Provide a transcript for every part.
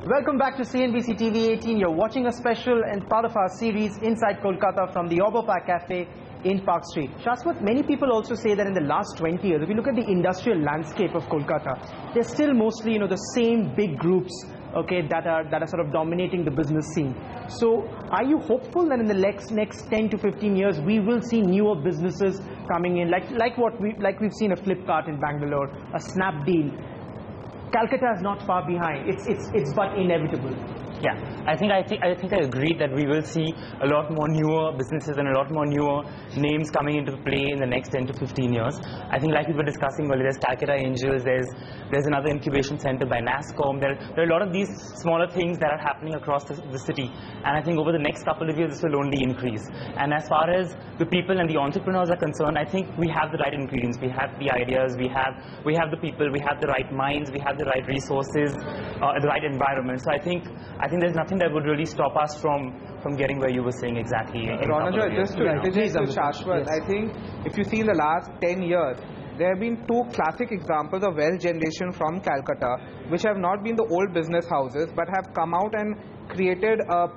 Welcome back to CNBC TV 18. You're watching a special and part of our series Inside Kolkata from the Oberpark Cafe in Park Street. Shaswat, many people also say that in the last 20 years, if you look at the industrial landscape of Kolkata, they're still mostly, the same big groups, okay, that are sort of dominating the business scene. So, are you hopeful that in the next 10 to 15 years, we will see newer businesses coming in, like we've seen a Flipkart in Bangalore, a Snapdeal? Calcutta is not far behind. It's but inevitable. Yeah, I think I agree that we will see a lot more newer businesses and a lot more newer names coming into play in the next 10 to 15 years. I think, like we were discussing earlier, there's Calcutta Angels, there's another incubation center by NASSCOM. There are a lot of these smaller things that are happening across the city, and I think over the next couple of years this will only increase. And as far as the people and the entrepreneurs are concerned, I think we have the right ingredients, we have the ideas, we have the people, we have the right minds, we have the right resources, the right environment. So I think there's nothing that would really stop us from getting where you were saying exactly. Ronojoy, just to interject with Shaswat, I think if you see in the last 10 years, there have been two classic examples of wealth generation from Calcutta, which have not been the old business houses, but have come out and created a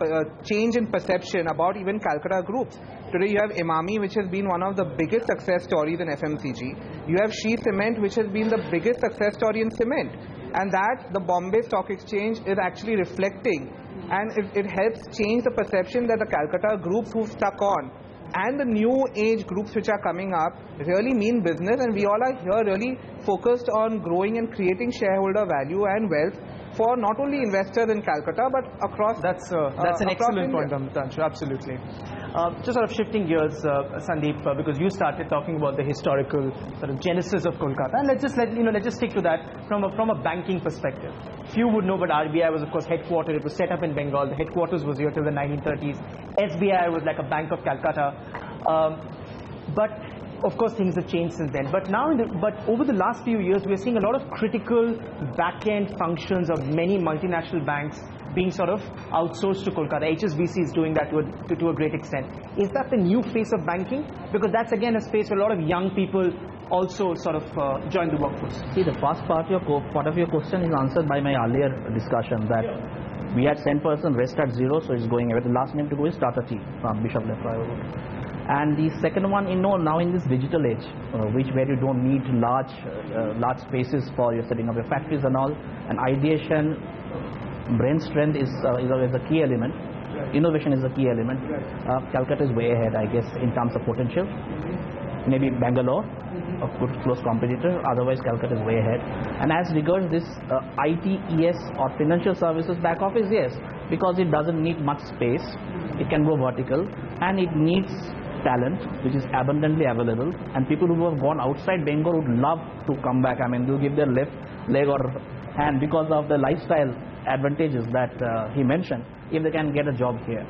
change in perception about even Calcutta groups. Today you have Emami, which has been one of the biggest success stories in FMCG. You have She Cement, which has been the biggest success story in cement. And that the Bombay Stock Exchange is actually reflecting, and it helps change the perception that the Calcutta groups who've stuck on and the new age groups which are coming up really mean business, and we all are here really focused on growing and creating shareholder value and wealth for not only investors in Calcutta but across. That's an excellent point, Amritanshu. Absolutely. Just sort of shifting gears, Sandip, because you started talking about the historical sort of genesis of Kolkata, and let's just stick to that from a banking perspective. Few would know, but RBI was of course headquartered. It was set up in Bengal. The headquarters was here till the 1930s. SBI was like a Bank of Calcutta, but of course things have changed since then. But over the last few years, we are seeing a lot of critical back-end functions of many multinational banks being sort of outsourced to Kolkata. HSBC is doing that to a great extent. Is that the new face of banking? Because that's again a space where a lot of young people also sort of join the workforce. See, the first part of your question is answered by my earlier discussion that we had 10% rest at zero, so it's going away. The last name to go is Tata Tea from Bishop Lefroy. And the second one, now in this digital age, where you don't need large spaces for your setting up your factories and all, and ideation, brain strength is always a key element. Innovation is a key element. Calcutta is way ahead, I guess, in terms of potential. Maybe Bangalore, a good close competitor. Otherwise, Calcutta is way ahead. And as regards this ITES or financial services back office, yes, because it doesn't need much space. It can go vertical, and it needs talent which is abundantly available, and people who have gone outside Bengal would love to come back. I mean, they'll give their left leg or hand because of the lifestyle advantages that he mentioned if they can get a job here.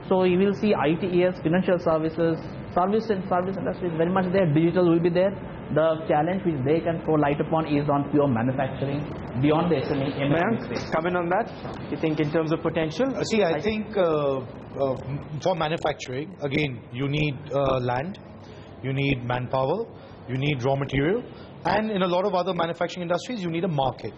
So you will see ITES, financial services, service industry is very much there. Digital will be there. The challenge which they can throw light upon is on pure manufacturing beyond the SME. Mayank, comment on that? You think in terms of potential? See, I think for manufacturing, again, you need land, you need manpower, you need raw material, and in a lot of other manufacturing industries, you need a market.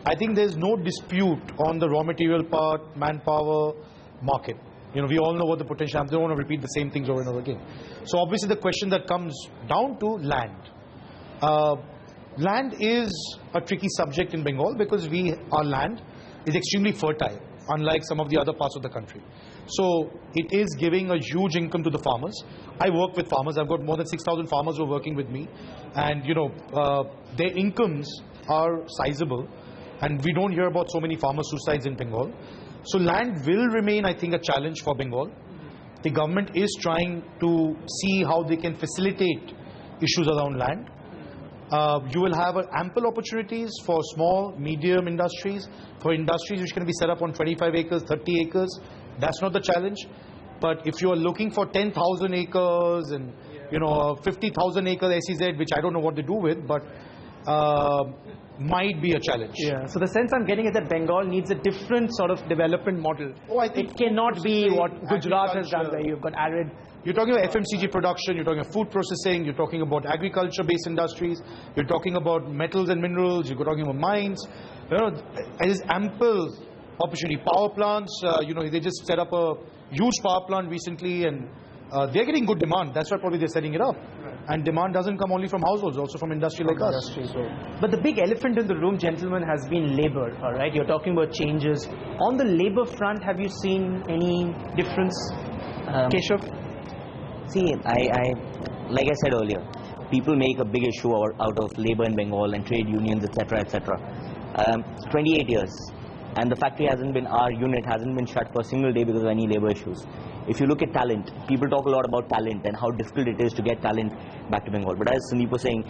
I think there's no dispute on the raw material part, manpower, market. We all know what the potential is. I don't want to repeat the same things over and over again. So obviously the question that comes down to land. Land is a tricky subject in Bengal because our land is extremely fertile, unlike some of the other parts of the country. So it is giving a huge income to the farmers. I work with farmers. I've got more than 6,000 farmers who are working with me, and their incomes are sizable, and we don't hear about so many farmer suicides in Bengal. So land will remain, I think, a challenge for Bengal. The government is trying to see how they can facilitate issues around land. You will have ample opportunities for small, medium industries, for industries which can be set up on 25 acres, 30 acres. That's not the challenge. But if you are looking for 10,000 acres and 50,000 acre SEZ, which I don't know what they do with, but might be a challenge. Yeah. So the sense I'm getting is that Bengal needs a different sort of development model. I think it cannot be what Gujarat has done, where you've got arid. You're talking about FMCG production, you're talking about food processing, you're talking about agriculture-based industries, you're talking about metals and minerals, you're talking about mines. There is ample opportunity. Power plants, they just set up a huge power plant recently, and they're getting good demand. That's why probably they're setting it up. And demand doesn't come only from households, also from industry like us. But the big elephant in the room, gentlemen, has been labor. All right, you're talking about changes on the labor front. Have you seen any difference, Keshav? See, I like I said earlier, people make a big issue out of labor in Bengal and trade unions, etc., etc. 28 years, and the factory hasn't been, our unit hasn't been shut for a single day because of any labor issues. If you look at talent, people talk a lot about talent and how difficult it is to get talent back to Bengal. But as Sandip was saying,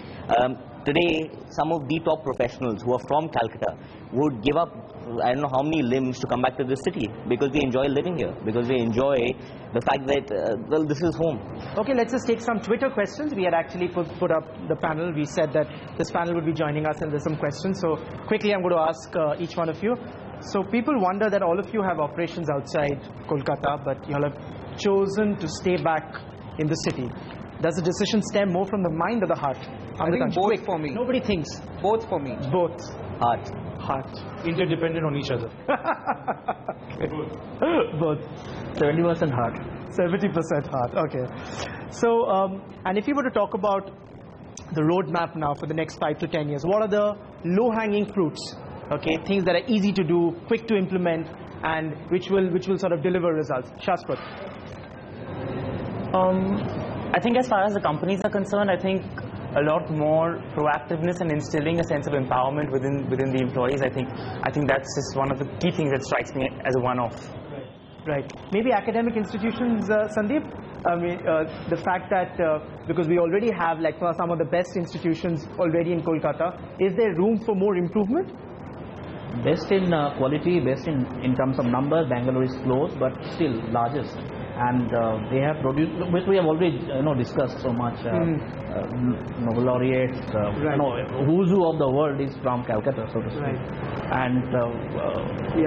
today some of the top professionals who are from Calcutta would give up, I don't know how many limbs to come back to this city because they enjoy living here, because they enjoy the fact that, well, this is home. Okay, let's just take some Twitter questions. We had actually put up the panel. We said that this panel would be joining us and there's some questions. So quickly I'm going to ask each one of you. So people wonder that all of you have operations outside Kolkata, but you all have chosen to stay back in the city. Does the decision stem more from the mind or the heart? I think both for me. Nobody thinks. Both for me. Both. Heart. Interdependent on each other. Both. 70% heart. 70% heart. Okay. So, and if you were to talk about the roadmap now for the next 5 to 10 years, what are the low-hanging fruits? Okay, things that are easy to do, quick to implement, and which will sort of deliver results. Shaswat. I think as far as the companies are concerned, I think a lot more proactiveness and instilling a sense of empowerment within the employees. I think that's just one of the key things that strikes me as a one-off. Right. Maybe academic institutions, Sandip. I mean, the fact that because we already have like some of the best institutions already in Kolkata, is there room for more improvement? Best in quality, best in terms of numbers, Bangalore is close, but still largest. And they have produced, which we have already discussed so much, Nobel laureates, who's who of the world is from Calcutta, so to speak. Right. And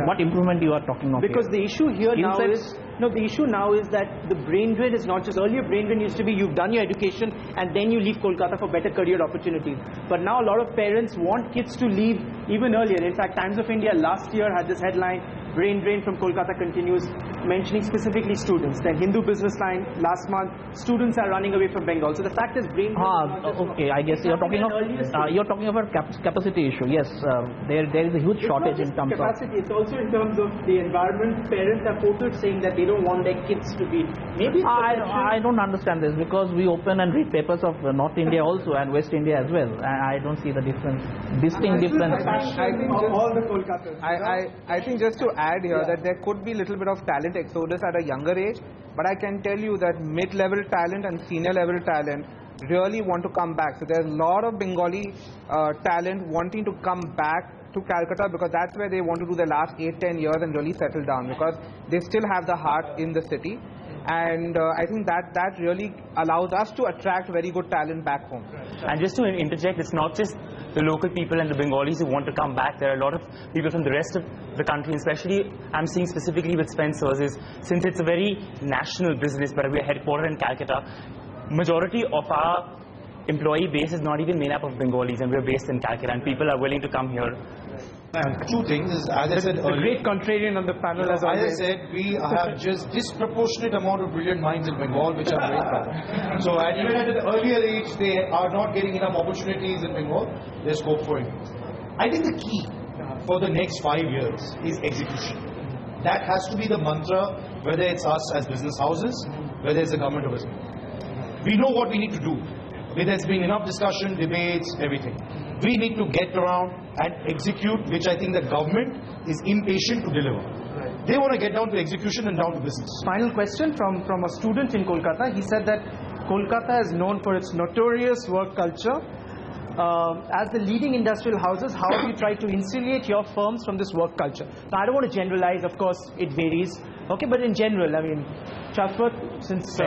what improvement you are talking of? Because here? the issue here now is, the issue now is that the brain drain is not just, earlier brain drain used to be you've done your education and then you leave Kolkata for better career opportunities. But now a lot of parents want kids to leave even earlier. In fact, Times of India last year had this headline, brain drain from Kolkata continues, mentioning specifically students. Then Hindu Business Line last month, students are running away from Bengal. So the fact is brain drain. Okay, I guess you're talking of a capacity issue. Yes, there is a huge shortage in terms capacity. It's also in terms of the environment. Parents are quoted saying that they don't want their kids to be. Maybe I don't understand this because we open and read papers of North India also and West India as well. I don't see the difference, distinct difference. I think just to add here that there could be a little bit of talent exodus at a younger age, but I can tell you that mid-level talent and senior-level talent really want to come back. So there's a lot of Bengali talent wanting to come back to Calcutta because that's where they want to do the last 8-10 years and really settle down because they still have the heart in the city. And I think that really allows us to attract very good talent back home. And just to interject, it's not just the local people and the Bengalis who want to come back. There are a lot of people from the rest of the country, especially I'm seeing specifically with Spencer's, is since it's a very national business, but we're headquartered in Calcutta, majority of our employee base is not even made up of Bengalis, and we're based in Calcutta, and people are willing to come here. Two things, as I said earlier, the great contrarian on the panel as always. As I said, we have just disproportionate amount of brilliant minds in Bengal, which I'm very proud of. So, and even at an earlier age, they are not getting enough opportunities in Bengal. There's scope for it. I think the key for the next 5 years is execution. That has to be the mantra, whether it's us as business houses, whether it's the government of Bengal. We know what we need to do. There's been enough discussion, debates, everything. We need to get around and execute, which I think the government is impatient to deliver. Right. They want to get down to execution and down to business. Final question from a student in Kolkata. He said that Kolkata is known for its notorious work culture. As the leading industrial houses, how have you tried to insulate your firms from this work culture? Now, I don't want to generalize, of course, it varies. Okay, but in general, I mean, Shaswat, since...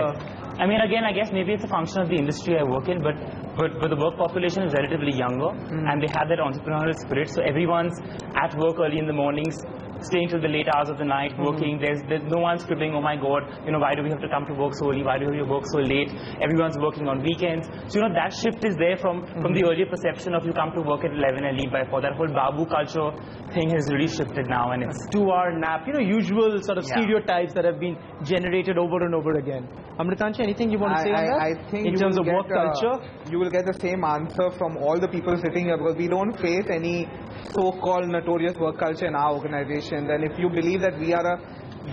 I mean, again, I guess maybe it's a function of the industry I work in, but the work population is relatively younger, and they have that entrepreneurial spirit, so everyone's at work early in the mornings, staying till the late hours of the night, working. There's no one scribbling, oh my God, why do we have to come to work so early? Why do we have to work so late? Everyone's working on weekends. So, that shift is there from the earlier perception of you come to work at 11 and leave by 4. That whole Babu culture thing has really shifted now, and it's 2-hour nap, usual sort of stereotypes that have been generated over and over again. Amritanshu, anything you want to say on that? I think in terms of work culture? You will get the same answer from all the people sitting here, because we don't face any so-called notorious work culture in our organization. And if you believe that we are a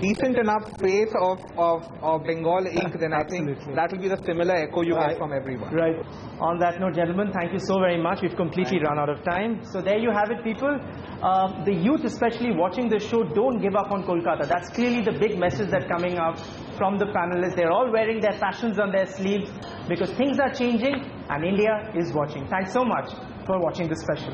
decent enough face of Bengal Inc., then I think that will be the similar echo you get from everyone. Right. On that note, gentlemen, thank you so very much. We've completely run out of time. So there you have it, people. The youth, especially watching this show, don't give up on Kolkata. That's clearly the big message that's coming out from the panelists. They're all wearing their passions on their sleeves because things are changing and India is watching. Thanks so much for watching this special.